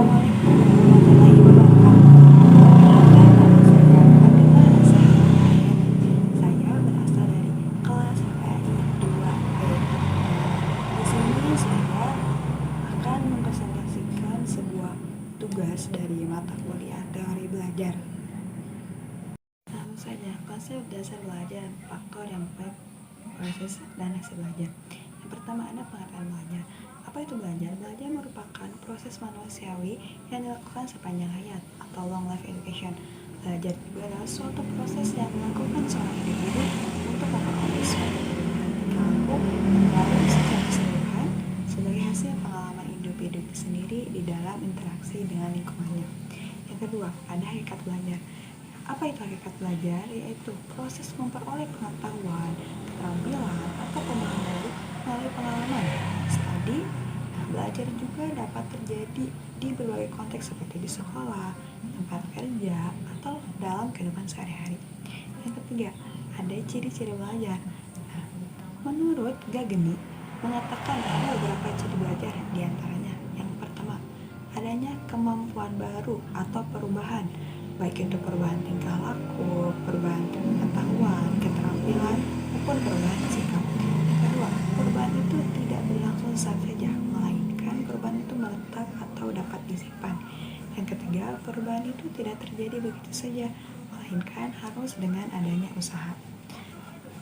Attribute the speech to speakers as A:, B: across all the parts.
A: awalnya pula materi ini merupakan memperkenalkan nama saya adalah Zahra. Saya berasal dari kelas PAI 2B. Di sini saya akan mempresentasikan sebuah tugas dari mata kuliah teori belajar. Langsung saja, konsep dasar belajar, faktor yang baik, proses dan hasil belajar. Yang pertama ada pengertian belajar. Apa itu belajar? Belajar merupakan proses manusiawi yang dilakukan sepanjang hayat atau long life education. Belajar juga adalah suatu proses yang dilakukan seorang individu untuk memperoleh suatu tingkah laku baru secara keseluruhan sebagai hasil pengalaman individu sendiri di dalam interaksi dengan lingkungannya. Yang kedua, ada hakikat belajar. Apa itu hakikat belajar? Yaitu proses memperoleh pengetahuan, keterampilan, atau pemahaman baru melalui pengalaman, studi. Belajar juga dapat terjadi di berbagai konteks seperti di sekolah, tempat kerja, atau dalam kehidupan sehari-hari. Yang ketiga, ada ciri-ciri belajar. Nah, menurut Gageni mengatakan ada beberapa ciri belajar, diantaranya yang pertama, adanya kemampuan baru atau perubahan, baik itu perubahan tingkah laku, perubahan pengetahuan, keterampilan, maupun perubahan sikap. Yang kedua, perubahan itu tidak berlangsung saja, melainkan perubahan itu menetap atau dapat disimpan. Yang ketiga, perubahan itu tidak terjadi begitu saja, melainkan harus dengan adanya usaha.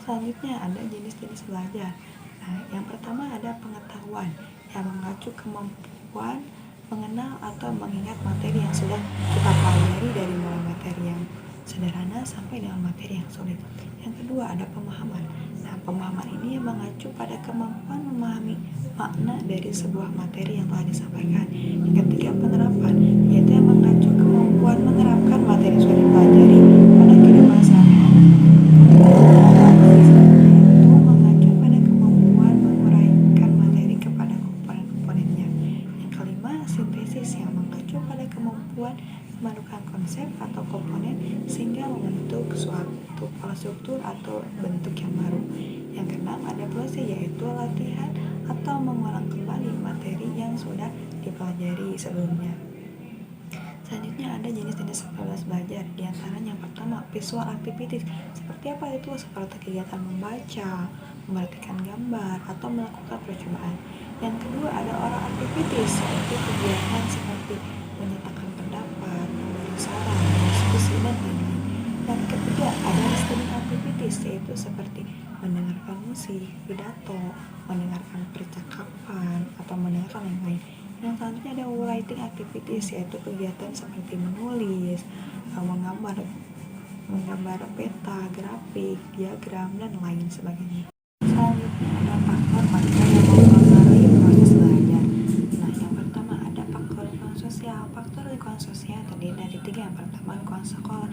A: Selanjutnya ada jenis-jenis belajar. Nah, yang pertama ada pengetahuan yang mengacu kemampuan mengenal atau mengingat materi yang sudah kita pelajari dari mulai materi yang sederhana sampai dengan materi yang sulit. Yang kedua ada pemahaman. Nah, pemahaman ini mengacu pada kemampuan memahami makna dari sebuah materi yang telah disampaikan. Yang ketiga penerapan, yaitu yang mengacu kemampuan menerapkan materi yang sudah dipelajari pada kehidupan sehari-hari. Yaitu mengacu pada kemampuan menguraikan materi kepada komponen-komponennya. Yang kelima sintesis, yang mengacu pada kemampuan memadukan konsep atau komponen sehingga membentuk suatu pola struktur atau bentuk yang baru. Yang keenam ada proses, yaitu latihan atau mengulang kembali materi yang sudah dipelajari sebelumnya. Selanjutnya ada jenis-jenis aktivitas belajar. Di antaranya yang pertama visual activities. Seperti apa itu? Seperti kegiatan membaca, memperhatikan gambar, atau melakukan percobaan. Yang kedua ada oral activities, yaitu kegiatan seperti menyatakan pendapat, memberi saran, diskusi, dan lain-lain. Yang ketiga ada listening activities, yaitu seperti mendengarkan musik, pidato, mendengarkan percakapan, atau mendengarkan lain-lain. Yang selanjutnya ada writing activities, yaitu kegiatan seperti menulis, menggambar peta, grafik, diagram, dan lain sebagainya. Selanjutnya ada faktor-faktor yang mempengaruhi proses belajar. Nah, yang pertama ada faktor lingkungan sosial. Faktor lingkungan sosial terdiri dari tiga. Yang pertama lingkungan sekolah.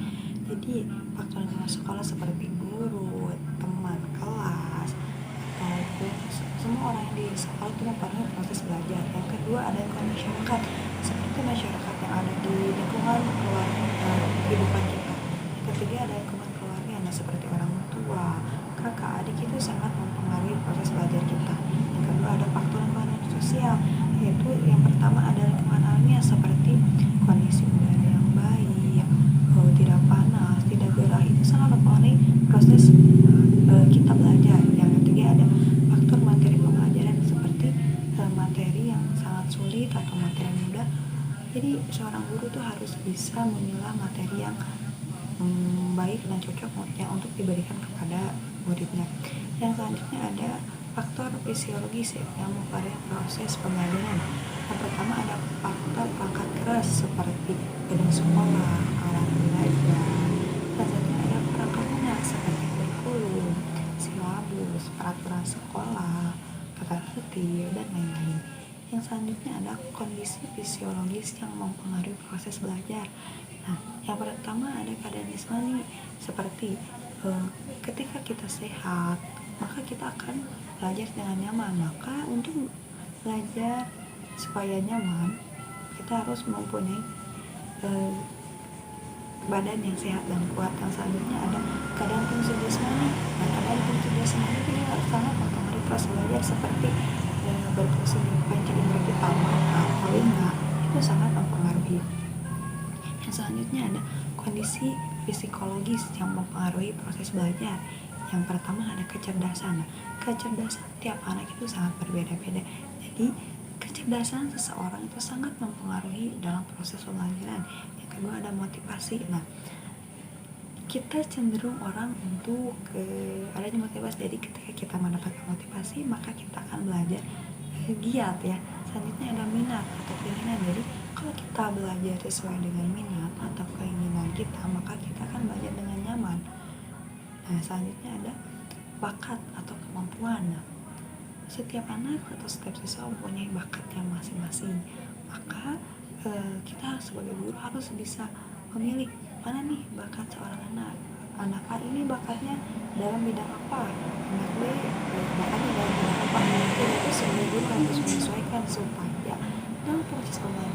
A: Jadi faktor lingkungan sekolah seperti guru, teman kelas, ataupun semua orang yang di sekolah itu mempengaruhi proses belajar. Yang kedua ada lingkungan masyarakat, seperti masyarakat yang ada di lingkungan keluarga kehidupan kita. Yang ketiga ada lingkungan keluarga, nah seperti orang tua, kakak, adik, itu sangat mempengaruhi proses belajar kita. Yang kedua ada faktor lingkungan sosial, yaitu yang pertama ada lingkungan alamiah seperti kondisi udara yang baik, tidak panas, tidak gerah, itu sangat mempengaruhi proses kita belajar. Yang ketiga ada faktor materi pembelajaran seperti materi yang sangat sulit atau materi yang mudah. Jadi seorang guru tuh harus bisa memilah materi yang baik dan cocok yang untuk diberikan kepada muridnya. Yang selanjutnya ada faktor fisiologis yang mempengaruhi proses pembelajaran. Yang pertama ada faktor perangkat keras seperti gedung sekolah, alat belajar. Selanjutnya ada perangkat lunak seperti kurikulum, silabus, peraturan sekolah, tata tertib, dan lain-lain. Yang selanjutnya ada kondisi fisiologis yang mempengaruhi proses belajar. Nah, yang pertama ada keadaan jasmani seperti ketika kita sehat, maka kita akan belajar dengan nyaman. Maka untuk belajar supaya nyaman, kita harus mempunyai badan yang sehat dan kuat. Yang selanjutnya ada keadaan fungsi jasmani. Nah, keadaan fungsi jasmani itu sangat mempengaruhi proses belajar seperti berfungsi di panca indera kita, mata, telinga, itu sangat mempengaruhi dipenuhi. Yang selanjutnya ada kondisi psikologis yang mempengaruhi proses belajar. Yang pertama ada kecerdasan. Kecerdasan tiap anak itu sangat berbeda-beda. Jadi kecerdasan seseorang itu sangat mempengaruhi dalam proses pembelajaran. Yang kedua ada motivasi. Nah, kita cenderung orang untuk adanya motivasi. Jadi ketika kita mendapatkan motivasi, maka kita akan belajar giat ya. Selanjutnya ada minat atau keinginan. Jadi kalau kita belajar sesuai dengan minat atau keinginan kita, maka kita akan belajar dengan nyaman. Nah, selanjutnya ada bakat atau kemampuan. Nah, setiap anak atau setiap siswa mempunyai bakatnya masing-masing. Maka kita sebagai guru harus bisa memilih mana nih bakat seorang anak. Anak A ini bakatnya dalam bidang apa, anak B bakatnya dalam bidang apa. Jadi itu sebagai guru harus menyesuaikan supaya dalam proses pembelajaran